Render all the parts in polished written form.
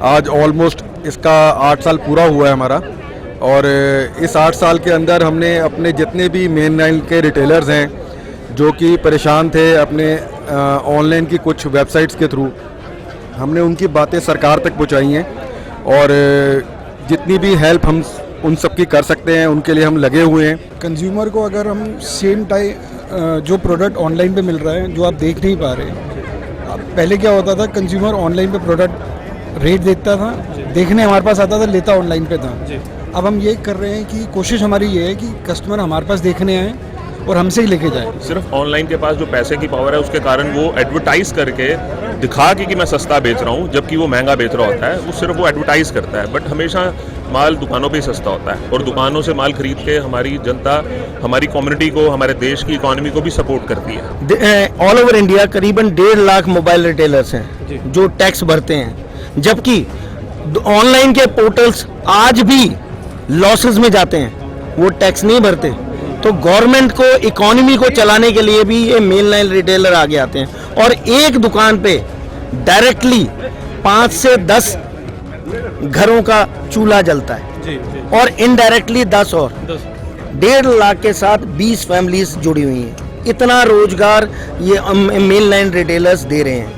आज ऑलमोस्ट इसका 8 साल पूरा हुआ है हमारा। और इस 8 साल के अंदर हमने अपने जितने भी मेन लाइन के रिटेलर्स हैं जो कि परेशान थे अपने ऑनलाइन की कुछ वेबसाइट्स के थ्रू, हमने उनकी बातें सरकार तक पहुंचाई हैं। और जितनी भी हेल्प हम उन सब की कर सकते हैं उनके लिए हम लगे हुए हैं। कंज्यूमर को अगर हम सेम टाइम जो प्रोडक्ट ऑनलाइन पे मिल रहा है जो आप देख नहीं पा रहे, पहले क्या होता था, कंज्यूमर ऑनलाइन पे प्रोडक्ट रेट देखता था, देखने हमारे पास आता था, लेता ऑनलाइन पे था। अब हम ये कर रहे हैं कि कोशिश हमारी ये है कि कस्टमर हमारे पास देखने आए और हमसे ही लेके जाए। सिर्फ ऑनलाइन के पास जो पैसे की पावर है उसके कारण वो एडवर्टाइज करके दिखा कि मैं सस्ता बेच रहा हूँ जबकि वो महंगा बेच रहा होता है। वो सिर्फ वो एडवर्टाइज करता है, बट हमेशा माल दुकानों पे ही सस्ता होता है और दुकानों से माल खरीद के हमारी जनता, हमारी कम्युनिटी को, हमारे देश की इकोनॉमी को भी सपोर्ट करती है। ऑल ओवर इंडिया करीबन 1.5 लाख मोबाइल रिटेलर्स हैं जो टैक्स भरते हैं, जबकि ऑनलाइन के पोर्टल्स आज भी लॉसेस में जाते हैं, वो टैक्स नहीं भरते। तो गवर्नमेंट को, इकोनॉमी को चलाने के लिए भी ये मेन लाइन रिटेलर आगे आते हैं और एक दुकान पे डायरेक्टली 5 से 10 घरों का चूल्हा जलता है और इनडायरेक्टली 10 और 1.5 लाख के साथ 20 फैमिलीज जुड़ी हुई हैं। इतना रोजगार ये मेन लाइन रिटेलर्स दे रहे हैं।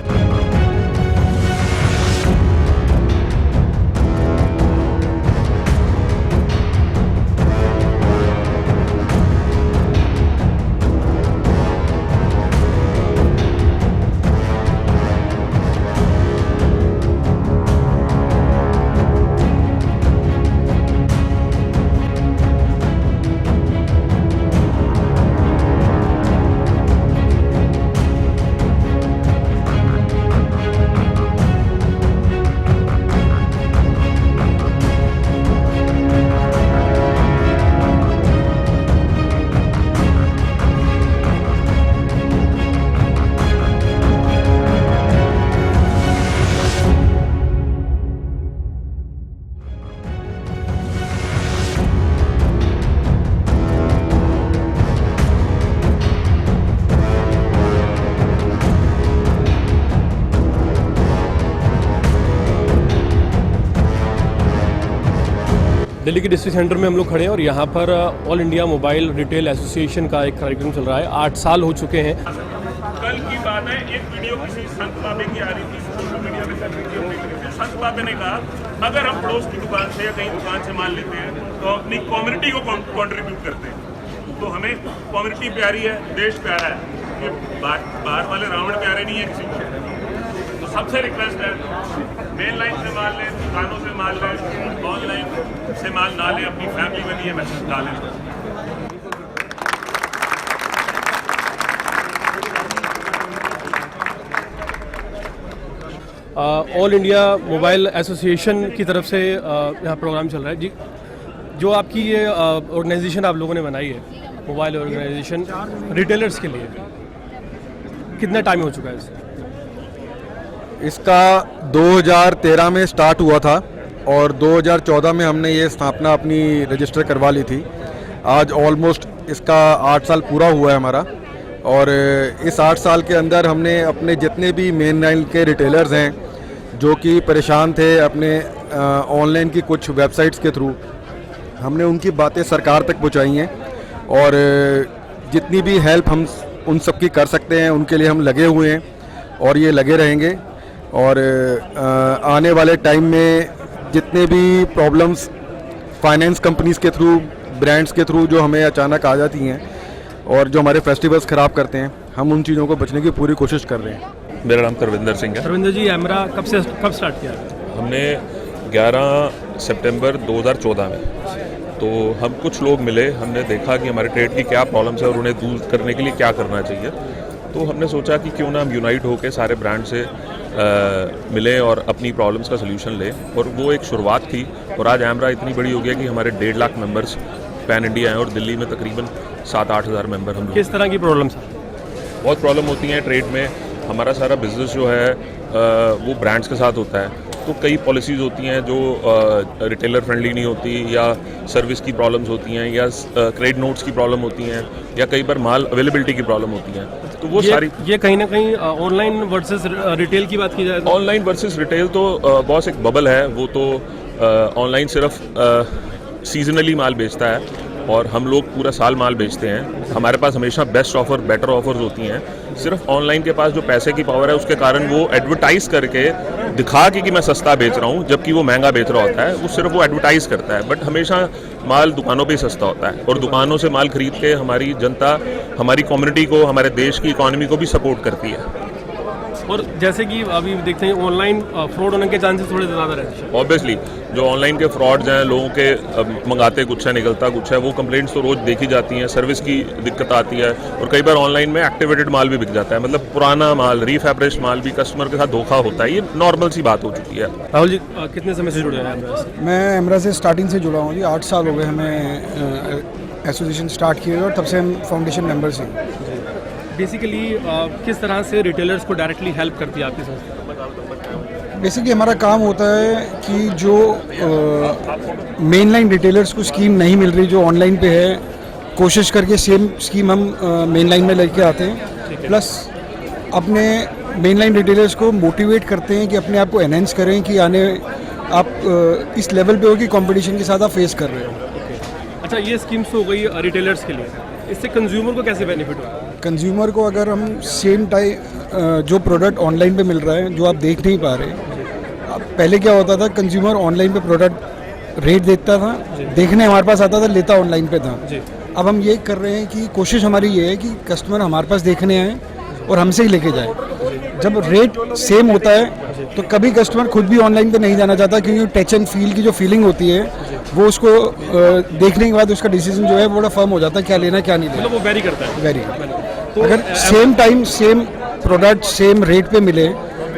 दिल्ली के डिस्ट्रिक्ट सेंटर में हम लोग खड़े हैं और यहाँ पर all India mobile retail association का एक कार्यक्रम चल रहा है। 8 साल हो चुके हैं। कल की बात है, एक वीडियो किसी संत बाबे की आ रही थी सोशल मीडिया पे, सब वीडियो देख रहे थे। संत बाबे ने कहा अगर हम पड़ोस की दुकान से या कहीं दुकान से माल लेते हैं तो अपनी कम्युनिटी को कंट्रीब्यूट करते हैं। तो हमें कम्युनिटी प्यारी है, देश प्यारा है, ये बाहर वाले रावण प्यारे नहीं है किसी को। तो सबसे रिक्वेस्ट है, मेन लाइन से माल लें, दुकानों से माल लें, ऑनलाइन से माल ना लें, अपनी फैमिली में ये मैसेज डालें। ऑल इंडिया मोबाइल एसोसिएशन की तरफ से यहाँ प्रोग्राम चल रहा है जी। जो आपकी ये ऑर्गेनाइजेशन आप लोगों ने बनाई है, मोबाइल ऑर्गेनाइजेशन रिटेलर्स के लिए, कितना टाइम हो चुका है इससे? इसका 2013 में स्टार्ट हुआ था और 2014 में हमने ये स्थापना अपनी रजिस्टर करवा ली थी। आज ऑलमोस्ट इसका 8 साल पूरा हुआ है हमारा। और इस 8 साल के अंदर हमने अपने जितने भी मेन लाइन के रिटेलर्स हैं जो कि परेशान थे अपने ऑनलाइन की कुछ वेबसाइट्स के थ्रू, हमने उनकी बातें सरकार तक पहुंचाई हैं। और जितनी भी हेल्प हम उन सब की कर सकते हैं उनके लिए हम लगे हुए हैं और ये लगे रहेंगे। और आने वाले टाइम में जितने भी प्रॉब्लम्स फाइनेंस कंपनीज़ के थ्रू, ब्रांड्स के थ्रू जो हमें अचानक आ जाती हैं और जो हमारे फेस्टिवल्स ख़राब करते हैं, हम उन चीज़ों को बचने की पूरी कोशिश कर रहे हैं। मेरा नाम तरविंदर सिंह है। तरविंदर जी, एमरा कब स्टार्ट किया? हमने 11 सितंबर 2014 में, तो हम कुछ लोग मिले, हमने देखा कि हमारे ट्रेड की क्या प्रॉब्लम्स है और उन्हें दूर करने के लिए क्या करना चाहिए। तो हमने सोचा कि क्यों ना हम यूनाइट होकर सारे ब्रांड से मिले और अपनी प्रॉब्लम्स का सलूशन लें। और वो एक शुरुआत थी और आज एमरा इतनी बड़ी हो गया कि हमारे 1.5 लाख मेंबर्स पैन इंडिया हैं और दिल्ली में तकरीबन 7-8 हज़ार मेंबर हम लोग। किस तरह की प्रॉब्लम्स? बहुत प्रॉब्लम होती हैं ट्रेड में। हमारा सारा बिजनेस जो है वो ब्रांड्स के साथ होता है, तो कई पॉलिसीज़ होती हैं जो रिटेलर फ्रेंडली नहीं होती, या सर्विस की प्रॉब्लम्स होती हैं, या क्रेडिट नोट्स की प्रॉब्लम होती हैं, या कई बार माल अवेलेबिलिटी की प्रॉब्लम होती हैं। तो वो ये, सारी ये कहीं ना कहीं ऑनलाइन वर्सेस रिटेल की बात की जाए तो ऑनलाइन वर्सेस रिटेल तो बॉस एक बबल है। वो तो ऑनलाइन सिर्फ सीजनली माल बेचता है और हम लोग पूरा साल माल बेचते हैं। हमारे पास हमेशा बेस्ट ऑफर, बेटर ऑफर्स होती हैं। सिर्फ ऑनलाइन के पास जो पैसे की पावर है उसके कारण वो एडवर्टाइज करके दिखा कि मैं सस्ता बेच रहा हूँ जबकि वो महंगा बेच रहा होता है। वो सिर्फ वो एडवर्टाइज करता है, बट हमेशा माल दुकानों पे ही सस्ता होता है और दुकानों से माल खरीद के हमारी जनता, हमारी कम्युनिटी को, हमारे देश की इकोनॉमी को भी सपोर्ट करती है। और जैसे कि अभी देखते हैं ऑनलाइन फ्रॉड होने के चांसेस थोड़े ज़्यादा रहते हैं। ऑब्वियसली जो ऑनलाइन के फ्रॉड्स हैं, लोगों के मंगाते कुछ है निकलता कुछ है, वो कंप्लेंट्स तो रोज़ देखी जाती हैं। सर्विस की दिक्कत आती है और कई बार ऑनलाइन में एक्टिवेटेड माल भी बिक जाता है। मतलब पुराना माल, रीफैब्रिश माल भी कस्टमर के साथ धोखा होता है। ये नॉर्मल सी बात हो चुकी है। राहुल जी कितने समय से जुड़े हैं एमरा से? मैं एमरा से स्टार्टिंग से जुड़ा हूँ जी। 8 साल हो गए हमें एसोसिएशन स्टार्ट किए हुए और तब से हम फाउंडेशन मेंबर्स हैं। बेसिकली किस तरह से रिटेलर्स को डायरेक्टली हेल्प करती है आपकी संस्था? बेसिकली हमारा काम होता है कि जो मेन लाइन रिटेलर्स को स्कीम नहीं मिल रही जो ऑनलाइन पे है, कोशिश करके सेम स्कीम हम मेन लाइन में लेके आते हैं। प्लस अपने मेन लाइन रिटेलर्स को मोटिवेट करते हैं कि अपने आप को एनहेंस करें कि आने आप इस लेवल पे हो कि कंपटीशन के साथ आप फेस कर रहे हो। अच्छा, ये स्कीम्स हो गई रिटेलर्स के लिए, इससे कंज्यूमर को कैसे बेनिफिट होगा? कंज्यूमर को अगर हम सेम टाइम जो प्रोडक्ट ऑनलाइन पे मिल रहा है जो आप देख नहीं पा रहे, अब पहले क्या होता था, कंज्यूमर ऑनलाइन पे प्रोडक्ट रेट देखता था, देखने हमारे पास आता था, लेता ऑनलाइन पे था। अब हम ये कर रहे हैं कि कोशिश हमारी ये है कि कस्टमर हमारे पास देखने आए और हमसे ही लेके जाए। जब रेट सेम होता है तो कभी कस्टमर खुद भी ऑनलाइन पे नहीं जाना चाहता, क्योंकि टच एंड फील की जो फीलिंग होती है वो उसको देखने के बाद उसका डिसीजन जो है वो बड़ा फर्म हो जाता है, क्या लेना क्या नहीं लेना। मतलब वो वेरी करता है। वेरी तो अगर same time same product same rate पे मिले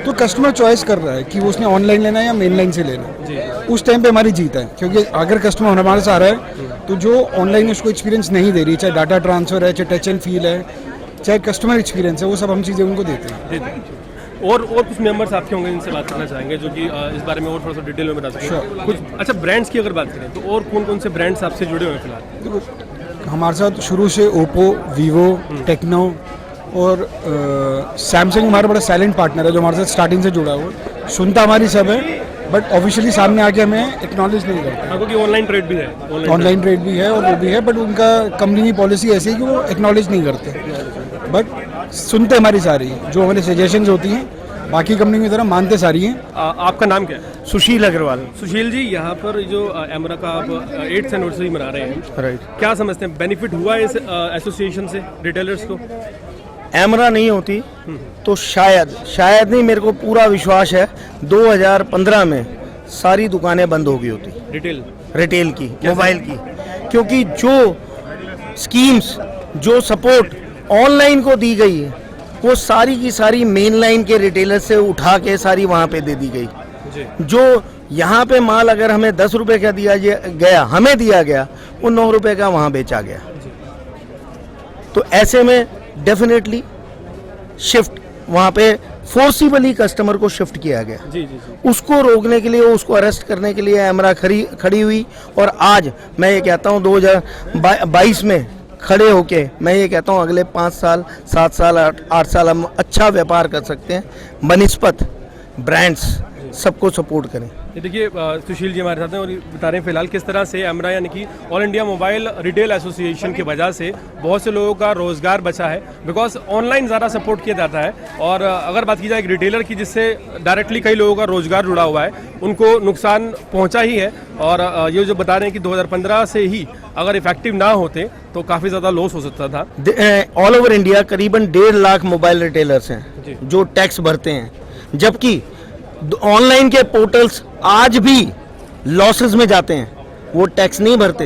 तो कस्टमर चॉइस कर रहा है कि वो उसने ऑनलाइन लेना है या मेन लाइन से लेना है। उस टाइम पे हमारी जीत है, क्योंकि अगर कस्टमर हमारे साथ आ रहा है तो जो ऑनलाइन उसको एक्सपीरियंस नहीं दे रही, चाहे डाटा ट्रांसफर है, चाहे टच एंड फील है, चाहे कस्टमर एक्सपीरियंस है, वो सब हम चीज़ें उनको देते हैं। और कुछ मेंबर्स आपके होंगे जिनसे बात करना चाहेंगे जो कि इस बारे में और थोड़ा सा डिटेल में बता सकें कुछ। अच्छा, ब्रांड्स की अगर बात करें तो और कौन कौन से ब्रांड्स आपसे जुड़े हुए हैं फिलहाल? हमारे साथ शुरू से ओप्पो, वीवो, टेक्नो और सैमसंग हमारा बड़ा साइलेंट पार्टनर है जो हमारे साथ स्टार्टिंग से जुड़ा हुआ है। सुनता हमारी सब है बट ऑफिशियली सामने आके हमें एक्नॉलेज नहीं करता। क्योंकि ऑनलाइन ट्रेड भी है, ऑनलाइन ट्रेड भी है और वो भी है, बट उनका कंपनी की पॉलिसी ऐसी है कि वो एक्नॉलेज नहीं करते, बट सुनते हमारी सारी जो हमारी सजेशंस होती हैं, बाकी कंपनी की तरह मानते सारी हैं। आपका नाम क्या है? सुशील अग्रवाल। सुशील जी, यहाँ पर जो एमरा का आप 8th एनिवर्सरी मना रहे हैं, राइट, क्या समझते हैं बेनिफिट हुआ है इस एसोसिएशन से रिटेलर्स को? एमरा नहीं होती तो शायद नहीं, मेरे को पूरा विश्वास है 2015 में सारी दुकानें बंद हो गई होती रिटेल की, मोबाइल की, क्योंकि जो स्कीम्स, जो सपोर्ट ऑनलाइन को दी गई है वो सारी की सारी मेन लाइन के रिटेलर से उठा के सारी वहाँ पे दे दी गई। जो यहाँ पे माल अगर हमें 10 रुपए का दिया गया, हमें दिया गया, वो 9 रुपए का वहाँ बेचा गया। तो ऐसे में डेफिनेटली शिफ्ट वहाँ पे फोर्सिबली कस्टमर को शिफ्ट किया गया। उसको रोकने के लिए, उसको अरेस्ट करने के लिए एमरा खड़ी हुई। और आज मैं ये कहता हूँ 2022 में खड़े होके मैं ये कहता हूँ अगले 5 साल, 7 साल, 8 साल हम अच्छा व्यापार कर सकते हैं। बनिस्पत ब्रांड्स सबको सपोर्ट करें। ये देखिए सुशील जी हमारे साथ हैं और बता रहे हैं फिलहाल किस तरह से एमरा यानी कि all India mobile retail association की वजह से बहुत से लोगों का रोज़गार बचा है, बिकॉज ऑनलाइन ज़्यादा सपोर्ट किया जाता है। और अगर बात की जाए एक रिटेलर की जिससे डायरेक्टली कई लोगों का रोज़गार जुड़ा हुआ है, उनको नुकसान पहुंचा ही है। और ये जो बता रहे हैं कि 2015 से ही अगर इफेक्टिव ना होते तो काफ़ी ज़्यादा लॉस हो सकता था। ऑल ओवर इंडिया करीबन 1.5 लाख मोबाइल रिटेलर्स हैं जो टैक्स भरते हैं, जबकि ऑनलाइन के पोर्टल्स आज भी लॉसेस में जाते हैं, वो टैक्स नहीं भरते।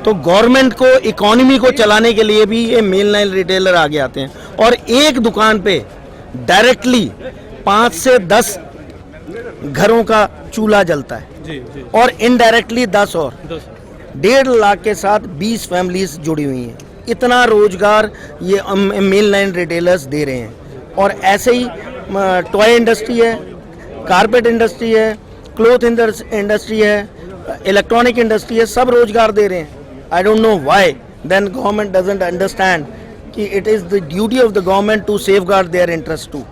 तो गवर्नमेंट को, इकोनॉमी को चलाने के लिए भी ये मेन लाइन रिटेलर आगे आते हैं और एक दुकान पे डायरेक्टली 5 से 10 घरों का चूल्हा जलता है और इनडायरेक्टली 10 और 1.5 लाख के साथ 20 फैमिलीज जुड़ी हुई हैं। इतना रोजगार ये मेन लाइन रिटेलर्स दे रहे हैं। और ऐसे ही टॉय इंडस्ट्री है, कारपेट इंडस्ट्री है, क्लोथ इंडस्ट्री है, इलेक्ट्रॉनिक इंडस्ट्री है, सब रोजगार दे रहे हैं। I don't know why then government doesn't understand कि it is the duty of the government to safeguard their interest to